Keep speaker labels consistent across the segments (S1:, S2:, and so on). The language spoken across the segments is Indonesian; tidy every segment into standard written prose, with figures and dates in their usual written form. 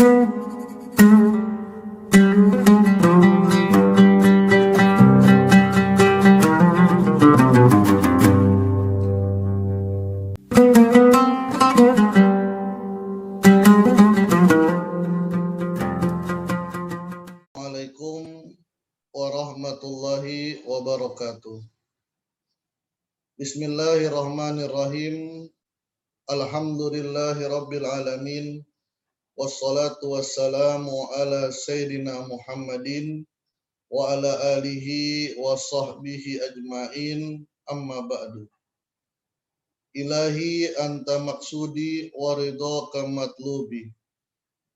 S1: Assalamualaikum warahmatullahi wabarakatuh. Bismillahirrahmanirrahim. Alhamdulillahi rabbil alamin. Wassalatu wassalamu ala sayyidina Muhammadin wa ala alihi wa sahbihi ajmain. Amma ba'du. Ilahi anta maksudi wa ridhaka matlubi.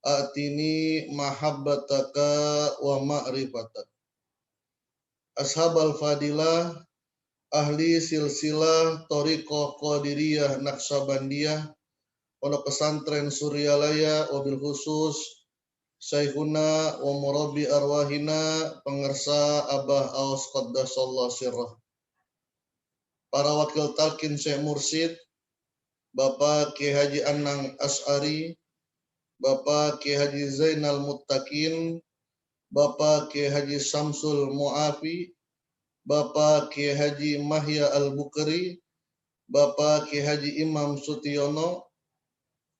S1: Atini mahabbataka wa ma'rifatak. Ashabal fadilah, ahli silsilah Thariqah Qadiriyah Naqsabandiyah, Pondok Pesantren Suryalaya, wabil khusus Syekhuna wa murabbi arwahina, pengersa Abah Aus Qaddasallahu sirrah. Para wakil talqin Syekh Mursyid, Bapak Kiai Haji Anang Asy'ari, Bapak Kiai Haji Zainal Muttaqin, Bapak Kiai Haji Samsul Mu'afi, Bapak Kiai Haji Mahya Al-Bukhari, Bapak Kiai Haji Imam Sutiono,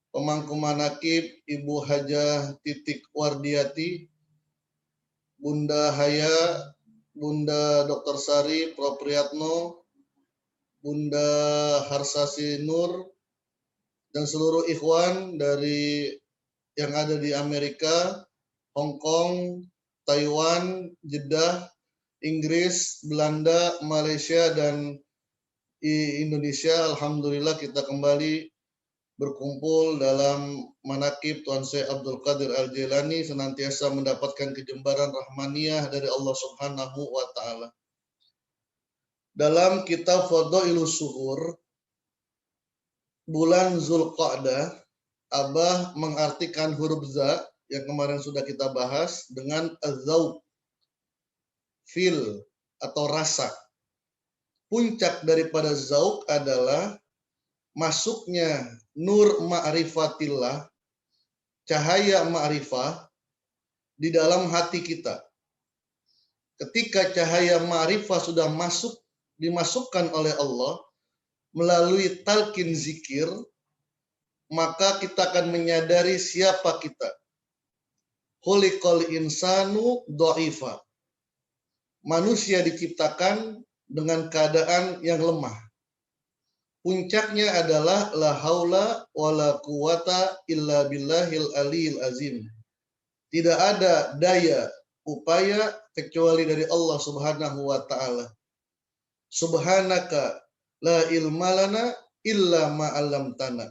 S1: pemangku manaqib Ibu Hajah Titik Wardiati, Bunda Haya, Bunda Dr. Sari Propriyatno, Bunda Harsasi Nur, dan seluruh ikhwan dari yang ada di Amerika, Hong Kong, Taiwan, Jeddah, Inggris, Belanda, Malaysia, dan Indonesia. Alhamdulillah kita kembali berkumpul dalam manaqib Tuan Syekh Abdul Qadir Al-Jailani, senantiasa mendapatkan kejembaran rahmaniyah dari Allah Subhanahu wa taala. Dalam kitab Fadhailus Suhur bulan Zulqa'dah, Abah mengartikan huruf za yang kemarin sudah kita bahas dengan az-zauq, feel atau rasa. Puncak daripada zauq adalah masuknya nur ma'rifatillah, cahaya ma'rifah di dalam hati kita. Ketika cahaya ma'rifah sudah dimasukkan oleh Allah melalui talqin zikir, maka kita akan menyadari siapa kita. Khuliqal insanu dha'ifa. Manusia diciptakan dengan keadaan yang lemah. Puncaknya adalah la haula wala quwata illa billahil aliyil azim. Tidak ada daya upaya kecuali dari Allah Subhanahu wa taala. Subhanaka la ilma lana illa ma 'allamtana.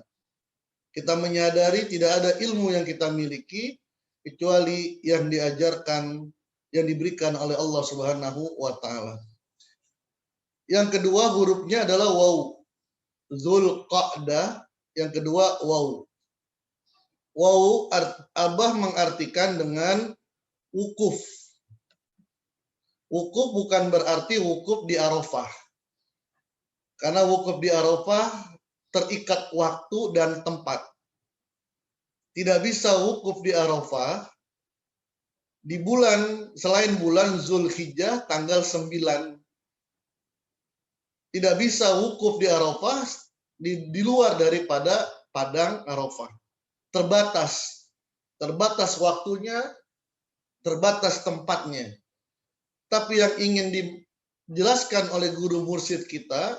S1: Kita menyadari tidak ada ilmu yang kita miliki kecuali yang diajarkan, yang diberikan oleh Allah Subhanahu wa taala. Yang kedua hurufnya adalah waw. Zulqa'dah, yang kedua waw. Waw Abah mengartikan dengan wukuf. Wukuf bukan berarti wukuf di Arafah. Karena wukuf di Arafah terikat waktu dan tempat. Tidak bisa wukuf di Arafah di bulan selain bulan Zulhijjah tanggal 9. Tidak bisa wukuf di Arafah di luar daripada padang Arafah. Terbatas waktunya, terbatas tempatnya. Tapi yang ingin dijelaskan oleh guru mursyid kita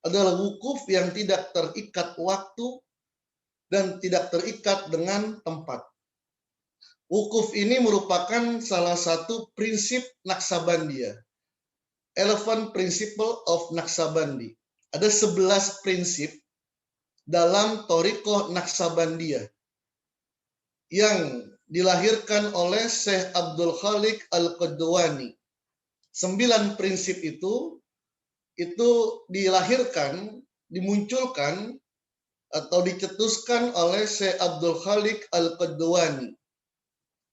S1: adalah wukuf yang tidak terikat waktu dan tidak terikat dengan tempat. Wukuf ini merupakan salah satu prinsip Naqsabandiyah. 11 Principle of Naqsabandi. Ada 11 prinsip dalam Thariqah Naqsabandiyah yang dilahirkan oleh Syekh Abdul Khaliq Al-Qadwani. 9 prinsip itu dilahirkan, dimunculkan atau dicetuskan oleh Syekh Abdul Khaliq Al-Qadwani.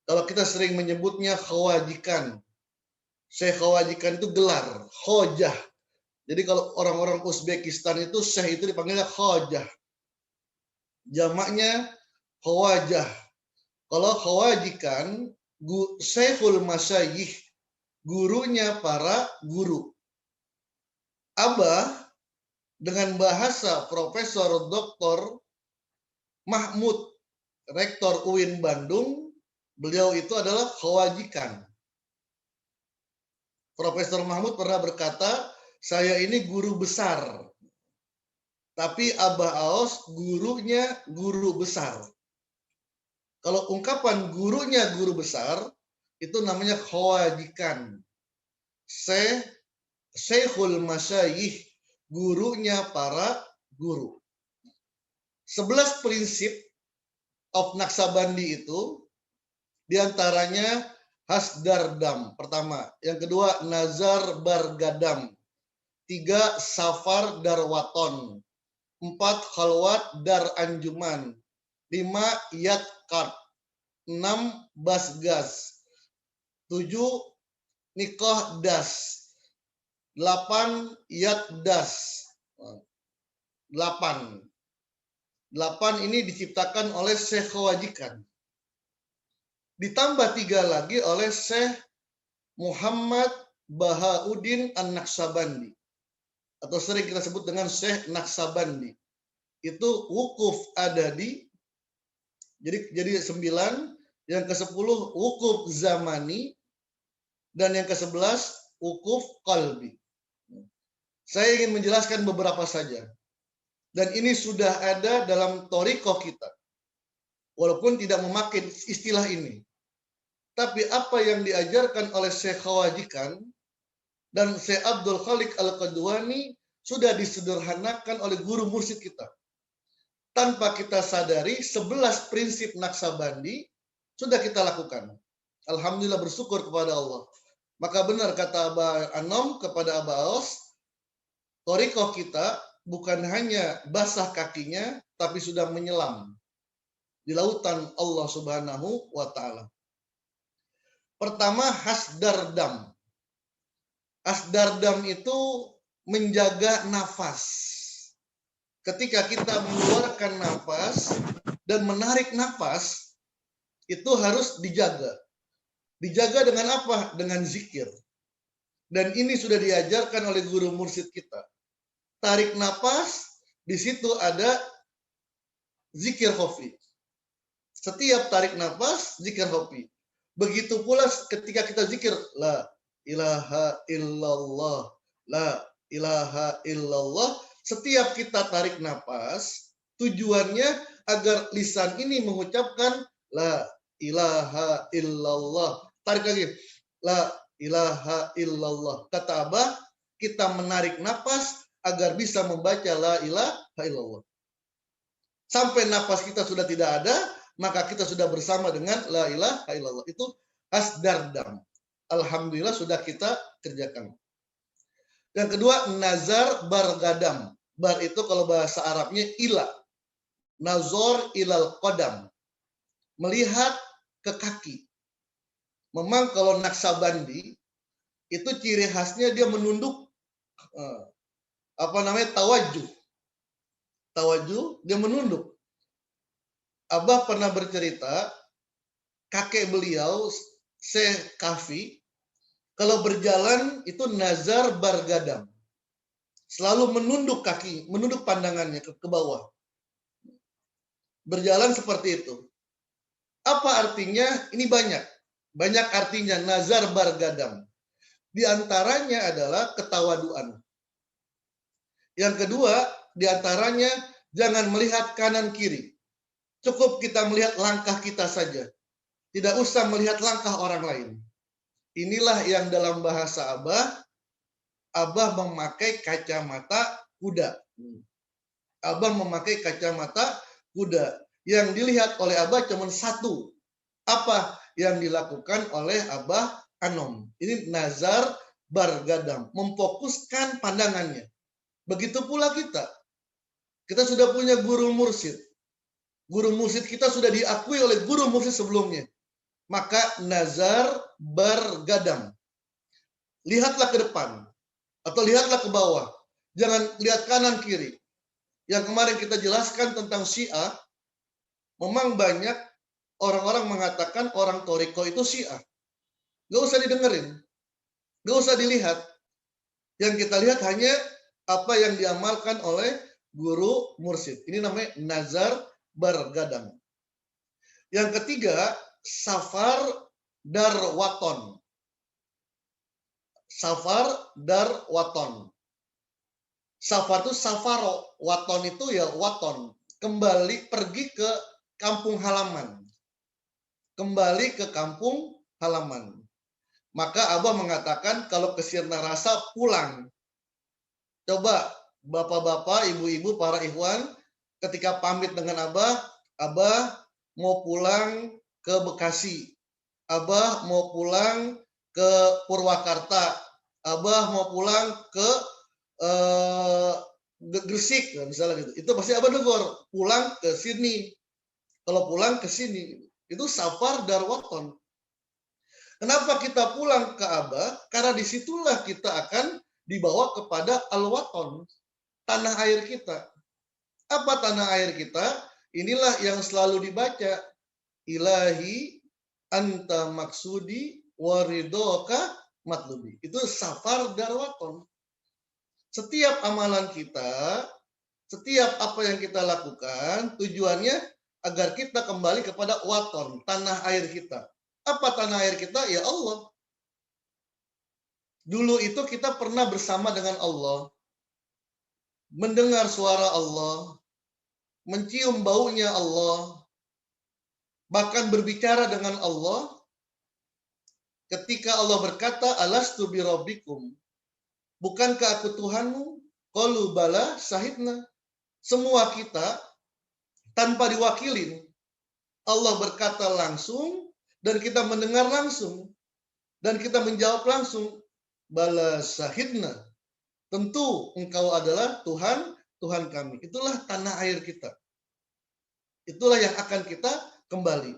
S1: Kalau kita sering menyebutnya khawajikan. Syekh khawajikan itu gelar, khojah. Jadi kalau orang-orang Uzbekistan itu syekh itu dipanggilnya khojah. Jamaknya khawajah Kalau khawajikan, syekhul masyayikh, gurunya para guru. Abah dengan bahasa Profesor Dr. Mahmud, Rektor UIN Bandung, beliau itu adalah khawajikan. Profesor Mahmud pernah berkata, saya ini guru besar, tapi Abah Aos gurunya guru besar. Kalau ungkapan gurunya guru besar, itu namanya khawajikan. Syekhul masyayikh, gurunya para guru. 11 prinsip of Naksabandi itu, diantaranya Hasdardam, pertama. Yang kedua, Nazar Bargadam. 3, Safar Darwaton. 4, Khalwat Dar Anjuman. 5, Yatkat. 6, Basgas. 7, Nikoh Das. 8, Yatdas. 8 ini diciptakan oleh Syekh Khawajikan. Ditambah 3 lagi oleh Syekh Muhammad Bahauddin An-Naksabandi. Atau sering kita sebut dengan Syekh Naksabandi. Itu wukuf adadi. Jadi 9. Yang ke-10 wukuf zamani. Dan yang ke-11 wukuf qalbi. Saya ingin menjelaskan beberapa saja. Dan ini sudah ada dalam thariqah kita. Walaupun tidak memakai istilah ini. Tapi apa yang diajarkan oleh Syekh Khawajikan dan Syekh Abdul Khaliq Al-Qadwani sudah disederhanakan oleh guru mursyid kita. Tanpa kita sadari, 11 prinsip Naksabandi sudah kita lakukan. Alhamdulillah, bersyukur kepada Allah. Maka benar kata Abah Anom kepada Abah Aos, thariqah kita bukan hanya basah kakinya, tapi sudah menyelam di lautan Allah Subhanahu wa Ta'ala. Pertama, Hasdardam. Hasdardam itu menjaga nafas. Ketika kita mengeluarkan nafas dan menarik nafas, itu harus dijaga. Dijaga dengan apa? Dengan zikir. Dan ini sudah diajarkan oleh guru mursyid kita. Tarik nafas, di situ ada zikir khafi. Setiap tarik nafas, zikir khafi. Begitu pula ketika kita zikir, la ilaha illallah, la ilaha illallah. Setiap kita tarik nafas, tujuannya agar lisan ini mengucapkan la ilaha illallah. Tarik lagi, la ilaha illallah. Kata Abah, kita menarik nafas agar bisa membaca la ilaha illallah. Sampai nafas kita sudah tidak ada, maka kita sudah bersama dengan la ilaha illallah. Itu Hasdardam. Alhamdulillah sudah kita kerjakan. Yang kedua, Nazar Bargadam. Bar itu kalau bahasa Arabnya ila. Nazor ilal qadam. Melihat ke kaki. Memang kalau Naksabandi, itu ciri khasnya dia menunduk, tawajuh. Tawajuh, dia menunduk. Abah pernah bercerita, kakek beliau, Syekh Kafi, kalau berjalan itu nazar bargadam. Selalu menunduk kaki, menunduk pandangannya ke bawah. Berjalan seperti itu. Apa artinya? Ini banyak. Banyak artinya nazar bargadam. Di antaranya adalah ketawaduan. Yang kedua, di antaranya jangan melihat kanan kiri. Cukup kita melihat langkah kita saja. Tidak usah melihat langkah orang lain. Inilah yang dalam bahasa Abah memakai kacamata kuda. Abah memakai kacamata kuda. Yang dilihat oleh Abah cuma satu. Apa yang dilakukan oleh Abah Anom? Ini nazar bargadam. Memfokuskan pandangannya. Begitu pula kita. Kita sudah punya guru mursyid. Guru mursyid kita sudah diakui oleh guru mursyid sebelumnya. Maka nazar bargadam. Lihatlah ke depan. Atau lihatlah ke bawah. Jangan lihat kanan kiri. Yang kemarin kita jelaskan tentang Syiah. Memang banyak orang-orang mengatakan orang Toriko itu Syiah. Nggak usah didengerin, nggak usah dilihat. Yang kita lihat hanya apa yang diamalkan oleh guru mursyid. Ini namanya nazar bergadang. Yang ketiga, safar darwaton. Safar darwaton. Safar itu safaro, waton itu ya waton. Kembali pergi ke kampung halaman. Kembali ke kampung halaman. Maka Abah mengatakan kalau ke Sirna Rasa pulang. Coba bapak-bapak, ibu-ibu, para ikhwan, ketika pamit dengan Abah mau pulang ke Bekasi. Abah mau pulang ke Purwakarta. Abah mau pulang ke Gresik, misalnya gitu. Itu pasti Abah negor, pulang ke sini. Kalau pulang ke sini, itu safar darwaton. Kenapa kita pulang ke Abah? Karena disitulah kita akan dibawa kepada al-waton, tanah air kita. Apa tanah air kita? Inilah yang selalu dibaca. Ilahi anta maksudi waridoka matlubi. Itu safar darwaton. Setiap amalan kita, setiap apa yang kita lakukan, tujuannya agar kita kembali kepada waton, tanah air kita. Apa tanah air kita? Ya Allah. Dulu itu kita pernah bersama dengan Allah, mendengar suara Allah, mencium baunya Allah, bahkan berbicara dengan Allah. Ketika Allah berkata, alastu birabbikum, bukankah aku Tuhanmu? Qalu bala syahidna. Semua kita tanpa diwakilin, Allah berkata langsung dan kita mendengar langsung dan kita menjawab langsung, bala syahidna. Tentu engkau adalah Tuhan, Tuhan kami. Itulah tanah air kita. Itulah yang akan kita kembali.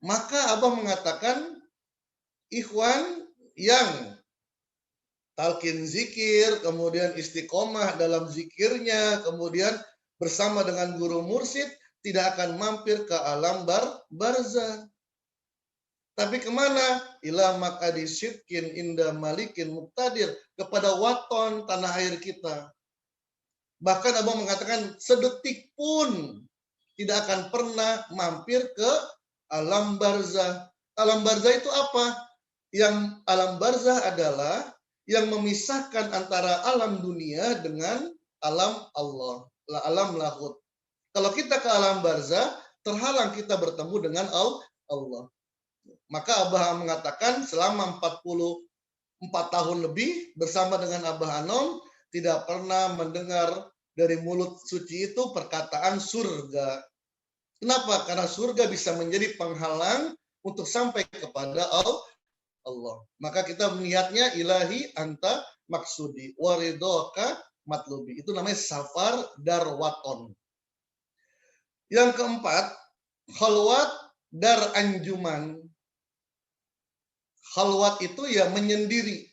S1: Maka Abah mengatakan, ikhwan yang talqin zikir, kemudian istiqomah dalam zikirnya, kemudian bersama dengan guru mursyid, tidak akan mampir ke alam barzah. Tapi kemana? Ila makadi syidkin inda malikin muqtadir. Kepada waton tanah air kita. Bahkan Abah mengatakan sedetik pun tidak akan pernah mampir ke alam barzah. Alam barzah itu apa? Yang alam barzah adalah yang memisahkan antara alam dunia dengan alam Allah. Alam lahut. Kalau kita ke alam barzah, terhalang kita bertemu dengan Allah. Maka Abah mengatakan selama 44 tahun lebih bersama dengan Abah Anom tidak pernah mendengar dari mulut suci itu perkataan surga. Kenapa? Karena surga bisa menjadi penghalang untuk sampai kepada Allah. Maka kita melihatnya ilahi anta maksudi waridoka matlubi. Itu namanya safar darwaton. Yang keempat, khalwat dar anjuman. Khalwat itu ya menyendiri.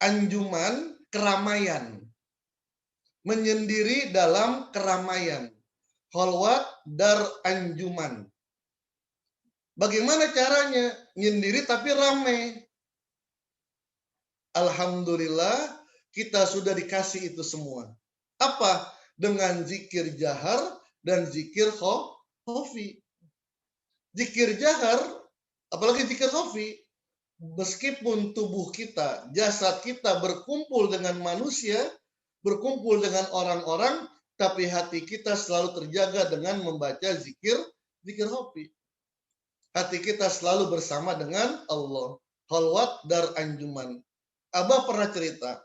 S1: Anjuman keramaian. Menyendiri dalam keramaian. Khalwat dar anjuman. Bagaimana caranya? Nyendiri tapi ramai. Alhamdulillah kita sudah dikasih itu semua. Apa? Dengan zikir jahar dan zikir khafi. Zikir jahar, apalagi zikir khafi, meskipun tubuh kita, jasad kita berkumpul dengan manusia, berkumpul dengan orang-orang, tapi hati kita selalu terjaga dengan membaca zikir khafi. Hati kita selalu bersama dengan Allah. Khalwat dar anjuman. Abah pernah cerita,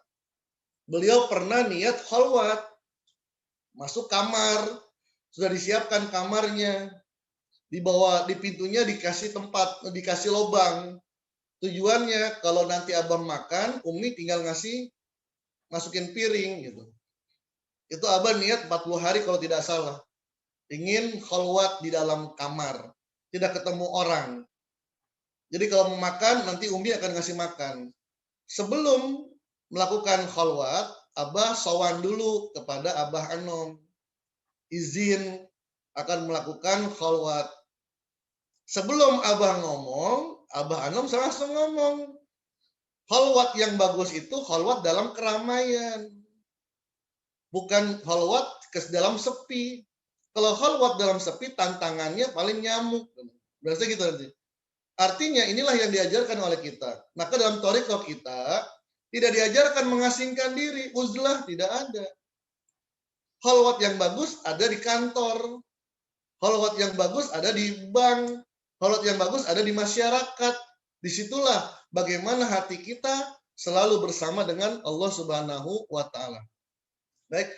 S1: beliau pernah niat khalwat, masuk kamar, sudah disiapkan kamarnya, di bawah di pintunya dikasih tempat, dikasih lubang. Tujuannya kalau nanti Abah makan, Umi tinggal masukin piring gitu. Itu Abah niat 40 hari kalau tidak salah. Ingin khalwat di dalam kamar, tidak ketemu orang. Jadi kalau mau makan nanti Umi akan ngasih makan. Sebelum melakukan khalwat, Abah sowan dulu kepada Abah Anom. Izin akan melakukan khalwat. Sebelum Abah ngomong, Abah Anom langsung ngomong. Khalwat yang bagus itu khalwat dalam keramaian. Bukan khalwat ke dalam sepi. Kalau khalwat dalam sepi, tantangannya paling nyamuk. Berarti gitu nanti. Artinya inilah yang diajarkan oleh kita. Maka dalam thariqah kita, tidak diajarkan mengasingkan diri. Uzlah tidak ada. Khalwat yang bagus ada di kantor. Khalwat yang bagus ada di bank. Khalwat yang bagus ada di masyarakat. Disitulah bagaimana hati kita selalu bersama dengan Allah Subhanahu wa Ta'ala. Baik,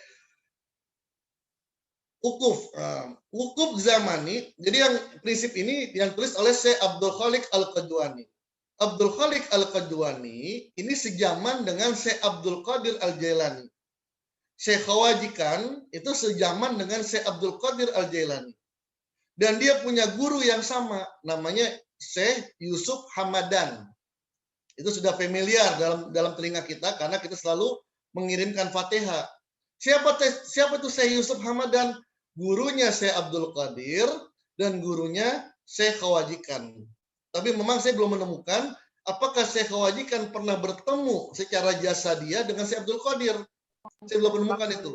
S1: wukuf. Wukuf zamani. Jadi yang prinsip ini yang tulis oleh Syekh Abdul Khaliq Al-Qadwani. Abdul Khaliq Al-Qadwani ini sejaman dengan Syekh Abdul Qadir Al-Jailani. Syekh Khawajikan itu sejaman dengan Syekh Abdul Qadir Al-Jailani. Dan dia punya guru yang sama, namanya Syekh Yusuf Hamadan. Itu sudah familiar dalam telinga kita karena kita selalu mengirimkan Fatihah. Siapa itu Syekh Yusuf Hamadan? Gurunya Syekh Abdul Qadir dan gurunya Syekh Khawajikan. Tapi memang saya belum menemukan apakah Syekh Khawajikan pernah bertemu secara jasadiyah dengan Syekh Abdul Qadir. Saya belum menemukan itu.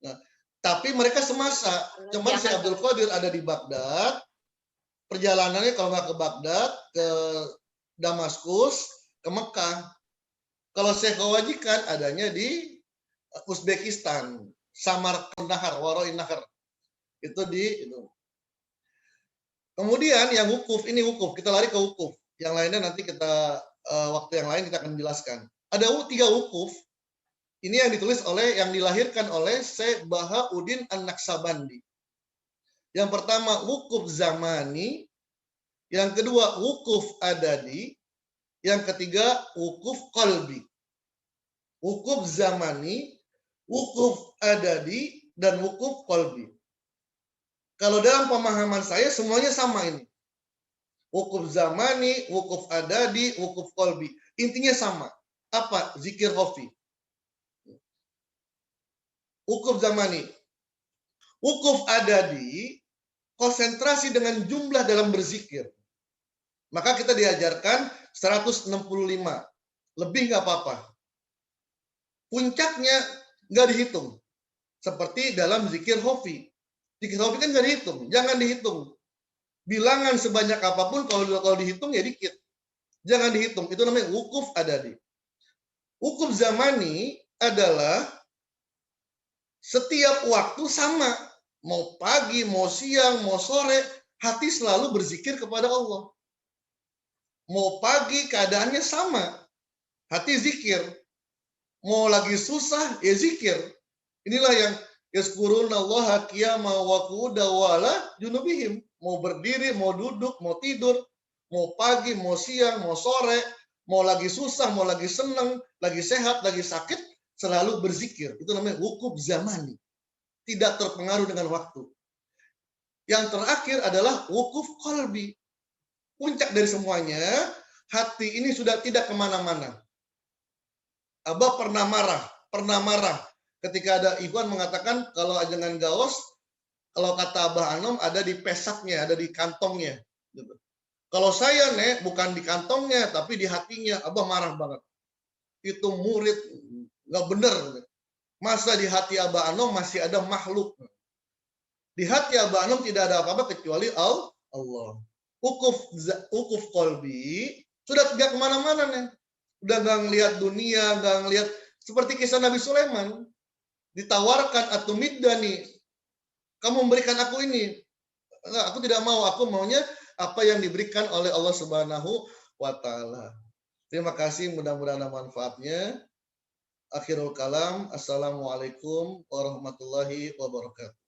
S1: Nah, tapi mereka semasa. Cuman Syekh Abdul Qadir ada di Baghdad. Perjalanannya kalau nggak ke Baghdad, ke Damaskus, ke Mekah. Kalau Syekh Khawajikan adanya di Uzbekistan, Samarkand Nahar, Waroin Nahar. Itu di itu. Kemudian yang wukuf, ini wukuf, kita lari ke wukuf. Yang lainnya nanti kita waktu yang lain kita akan jelaskan. Ada 3 wukuf. Ini yang ditulis oleh, yang dilahirkan oleh Syekh Bahauddin An-Naqsabandi. Yang pertama wukuf zamani, yang kedua wukuf adadi, yang ketiga wukuf qalbi. Wukuf zamani, wukuf adadi, dan wukuf qalbi. Kalau dalam pemahaman saya semuanya sama ini. Wukuf zamani, wukuf adadi, wukuf qalbi. Intinya sama. Apa? Zikir khafi. Wukuf zamani. Wukuf adadi, konsentrasi dengan jumlah dalam berzikir. Maka kita diajarkan 165. Lebih nggak apa-apa. Puncaknya nggak dihitung. Seperti dalam zikir khafi. Zikir khafi kan nggak dihitung. Jangan dihitung. Bilangan sebanyak apapun kalau dihitung ya dikit. Jangan dihitung. Itu namanya wukuf adadi. Wukuf zamani adalah setiap waktu sama. Mau pagi, mau siang, mau sore, hati selalu berzikir kepada Allah. Mau pagi keadaannya sama. Hati zikir. Mau lagi susah, ya zikir. Inilah yang yazkurunallaha qiyaman wa qu'udan wa ala junubihim. Mau berdiri, mau duduk, mau tidur, mau pagi, mau siang, mau sore, mau lagi susah, mau lagi senang, lagi sehat, lagi sakit, selalu berzikir. Itu namanya wukuf zamani. Tidak terpengaruh dengan waktu. Yang terakhir adalah wukuf qalbi. Puncak dari semuanya, hati ini sudah tidak kemana-mana. Abah pernah marah ketika ada Ikhwan mengatakan kalau ajangan gaos, kalau kata Abah Anom ada di pesaknya, ada di kantongnya. Gitu. Kalau saya nih bukan di kantongnya tapi di hatinya, Abah marah banget. Itu murid nggak bener. Masa di hati Abah Anom masih ada makhluk? Di hati Abah Anom tidak ada apa-apa kecuali Allah. Wukuf qalbi sudah tidak kemana-mana nih. Udah nggak ngelihat dunia, nggak ngelihat seperti kisah Nabi Sulaiman. Ditawarkan atumiddani, kamu memberikan aku ini. Enggak, aku tidak mau, aku maunya apa yang diberikan oleh Allah Subhanahu wa Ta'ala. Terima kasih, mudah-mudahan ada manfaatnya. Akhirul kalam, assalamualaikum warahmatullahi wabarakatuh.